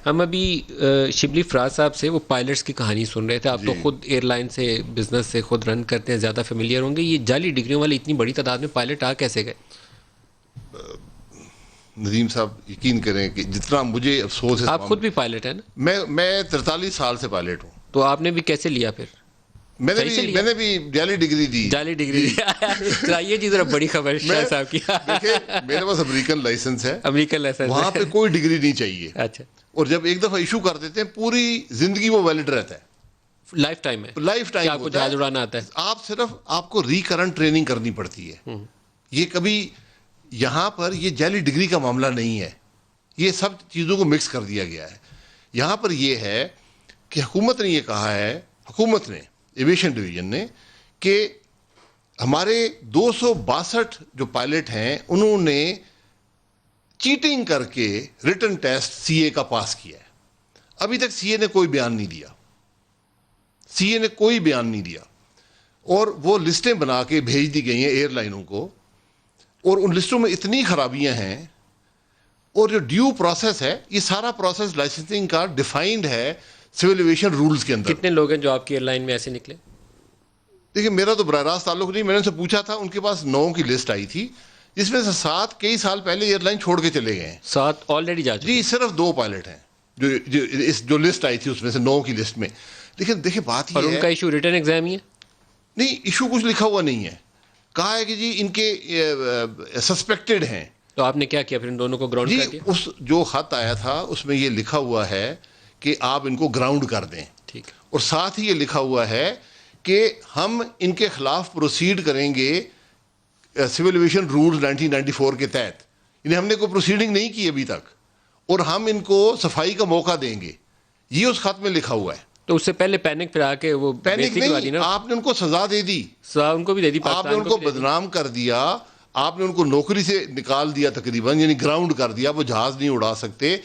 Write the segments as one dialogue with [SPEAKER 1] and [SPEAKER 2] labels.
[SPEAKER 1] ہم ابھی شبلی فراز صاحب سے وہ پائلٹس کی کہانی سن رہے تھے. آپ تو خود ایئر لائن سے بزنس سے خود رن کرتے ہیں, زیادہ فیملیئر ہوں گے. یہ جعلی ڈگریوں والے اتنی بڑی تعداد میں پائلٹ آ کیسے گئے؟
[SPEAKER 2] ندیم صاحب یقین کریں کہ جتنا مجھے افسوس ہے,
[SPEAKER 1] آپ خود بھی پائلٹ ہیں نا؟
[SPEAKER 2] میں 43 سال سے پائلٹ ہوں.
[SPEAKER 1] تو آپ نے بھی کیسے لیا پھر؟
[SPEAKER 2] میں نے بھی جعلی ڈگری دی.
[SPEAKER 1] جعلی ڈگری یہ چیز ذرا بڑی خبر شاہ صاحب کی.
[SPEAKER 2] دیکھیں میرے پاس امریکن لائسنس ہے,
[SPEAKER 1] امریکن لائسنس,
[SPEAKER 2] وہاں پہ کوئی ڈگری نہیں چاہیے.
[SPEAKER 1] اچھا.
[SPEAKER 2] اور جب ایک دفعہ ایشو کر دیتے ہیں پوری زندگی وہ ویلڈ رہتا ہے,
[SPEAKER 1] لائف ٹائم ہے.
[SPEAKER 2] لائف ٹائم
[SPEAKER 1] آپ کو جہاز اڑانا آتا ہے.
[SPEAKER 2] آپ کو ریکرنٹ ٹریننگ کرنی پڑتی ہے. یہ کبھی یہاں پر یہ جعلی ڈگری کا معاملہ نہیں ہے, یہ سب چیزوں کو مکس کر دیا گیا ہے. یہاں پر یہ ہے کہ حکومت نے یہ کہا ہے, حکومت نے ایویشن ڈویژن نے, کہ ہمارے 262 جو پائلٹ ہیں انہوں نے چیٹنگ کر کے ریٹن ٹیسٹ سی اے کا پاس کیا ہے. ابھی تک سی اے نے کوئی بیان نہیں دیا, سی اے نے کوئی بیان نہیں دیا. اور وہ لسٹیں بنا کے بھیج دی گئی ہیں ایئر لائنوں کو, اور ان لسٹوں میں اتنی خرابیاں ہیں. اور جو ڈیو پروسیس ہے, یہ سارا پروسیس لائسنسنگ کا ڈیفائنڈ ہے سول ایویشن رولز کے اندر.
[SPEAKER 1] کتنے لوگ ہیں جو آپ کی ایئر لائن میں ایسے نکلے؟
[SPEAKER 2] دیکھیں میرا تو براہ راست تعلق نہیں, میں نے ان سے پوچھا تھا, ان کے پاس 9 کی لسٹ آئی تھی, جس میں سے 7 کئی سال پہلے ایئر لائن چھوڑ کے چلے گئے ہیں.
[SPEAKER 1] 7 آلریڈی جا چکے؟
[SPEAKER 2] جی, صرف 2 پائلٹ ہیں جو لسٹ آئی تھی اس میں سے 9 کی لسٹ میں. لیکن دیکھیں بات یہ ہے,
[SPEAKER 1] اور ان کا ایشو ریٹن ایگزام ہی ہے؟
[SPEAKER 2] نہیں, ایشو کچھ لکھا ہوا نہیں ہے. کہا ہے کہ جی ان کے سسپیکٹڈ ہیں.
[SPEAKER 1] تو آپ نے کیا کیا پھر ان دونوں کو گراؤنڈ کر دیا؟
[SPEAKER 2] اس جو خط آیا تھا اس میں یہ لکھا ہوا ہے کہ آپ ان کو گراؤنڈ کر دیں.
[SPEAKER 1] ٹھیک ہے.
[SPEAKER 2] اور ساتھ ہی یہ لکھا ہوا ہے کہ ہم ان کے خلاف پروسیڈ کریں گے سول ایویشن رولز 1994 کے تحت. یعنی ہم نے کوئی پروسیڈنگ نہیں کی ابھی تک, اور ہم ان کو صفائی کا موقع دیں گے. یہ اس خط میں لکھا ہوا ہے.
[SPEAKER 1] تو اس سے پہلے پینک پھر آ کے وہ
[SPEAKER 2] پینک نہیں, آپ نے ان کو سزا دے دی,
[SPEAKER 1] سزا ان کو بھی دے دی,
[SPEAKER 2] آپ نے ان کو بدنام کر دیا, آپ نے ان کو نوکری سے نکال دیا تقریباً, یعنی گراؤنڈ کر دیا, وہ جہاز نہیں اڑا سکتے.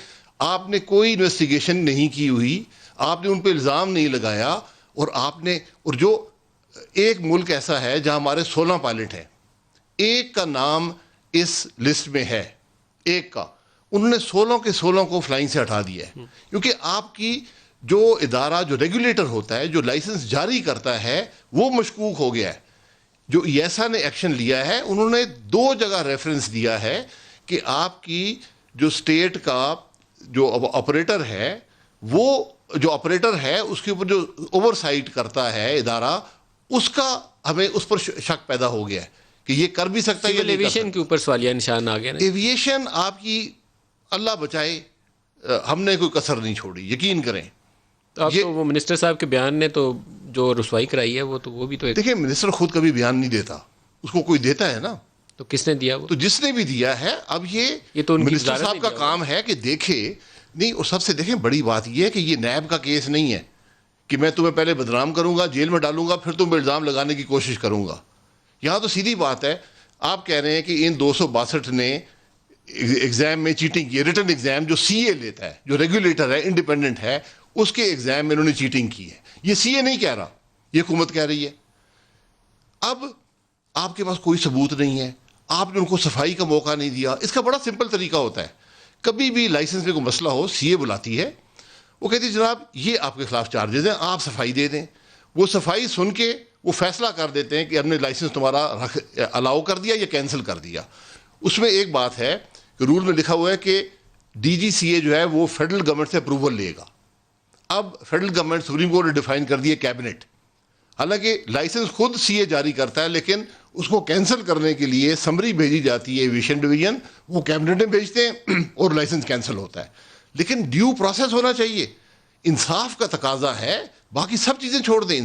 [SPEAKER 2] آپ نے کوئی انویسٹیگیشن نہیں کی ہوئی, آپ نے ان پہ الزام نہیں لگایا. اور جو ایک ملک ایسا ہے جہاں ہمارے 16 پائلٹ ہیں, ایک کا نام اس لسٹ میں ہے, ایک کا, انہوں نے 16 کے 16 کو فلائنگ سے ہٹا دیا ہے. کیونکہ آپ کی جو ادارہ جو ریگولیٹر ہوتا ہے, جو لائسنس جاری کرتا ہے, وہ مشکوک ہو گیا ہے. جو ایسا نے ایکشن لیا ہے, انہوں نے 2 جگہ ریفرنس دیا ہے کہ آپ کی جو اسٹیٹ کا جو آپریٹر ہے, وہ جو آپریٹر ہے اس کے اوپر جو اوور سائٹ کرتا ہے ادارہ, اس کا ہمیں اس پر شک پیدا ہو گیا ہے کہ یہ کر بھی سکتا ہے.
[SPEAKER 1] سول ایویشن کے اوپر سوالیہ نشان آ گیا نا.
[SPEAKER 2] ایویشن آپ کی اللہ بچائے, ہم نے کوئی کسر نہیں چھوڑی, یقین کریں.
[SPEAKER 1] تو وہ منسٹر صاحب کے بیان نے تو جو رسوائی کرائی ہے وہ بھی تو
[SPEAKER 2] دیکھیں منسٹر خود کبھی بیان نہیں دیتا, اس کو کوئی دیتا ہے نا.
[SPEAKER 1] تو کس نے دیا؟ وہ
[SPEAKER 2] تو جس نے بھی دیا ہے. اب یہ
[SPEAKER 1] تو
[SPEAKER 2] منسٹر صاحب کا کام ہے کہ دیکھے نہیں. اور سب سے دیکھیں بڑی بات یہ ہے کہ یہ نیب کا کیس نہیں ہے کہ میں تمہیں پہلے بدنام کروں گا, جیل میں ڈالوں گا, پھر تم پہ الزام لگانے کی کوشش کروں گا. یہاں تو سیدھی بات ہے, آپ کہہ رہے ہیں کہ ان 262 نے ایگزام میں چیٹنگ کی, ریٹن ایگزام جو سی اے لیتا ہے, جو ریگولیٹر ہے, انڈیپینڈنٹ ہے, اس کے ایگزام میں انہوں نے چیٹنگ کی ہے. یہ سی اے نہیں کہہ رہا, یہ حکومت کہہ رہی ہے. اب آپ کے پاس کوئی ثبوت نہیں ہے, آپ نے ان کو صفائی کا موقع نہیں دیا. اس کا بڑا سمپل طریقہ ہوتا ہے, کبھی بھی لائسنس میں کوئی مسئلہ ہو, سی اے بلاتی ہے, وہ کہتی ہے جناب یہ آپ کے خلاف چارجز ہیں, آپ صفائی دے دیں. وہ صفائی سن کے وہ فیصلہ کر دیتے ہیں کہ ہم نے لائسنس تمہارا الاؤ کر دیا یا کینسل کر دیا. اس میں ایک بات ہے کہ رول میں لکھا ہوا ہے کہ ڈی جی سی اے جو ہے وہ فیڈرل گورنمنٹ سے اپروول لے گا. اب فیڈرل گورنمنٹ سپریم کورٹ نے ڈیفائن کر دیا کیبنٹ. حالانکہ لائسنس خود سی اے جاری کرتا ہے, لیکن اس کو کینسل کرنے کے لیے سمری بھیجی جاتی ہے ایویشن ڈویژن, وہ کیبنٹ میں بھیجتے ہیں اور لائسنس کینسل ہوتا ہے. لیکن ڈیو پروسیس ہونا چاہیے, انصاف کا تقاضا ہے, باقی سب چیزیں چھوڑ دیں.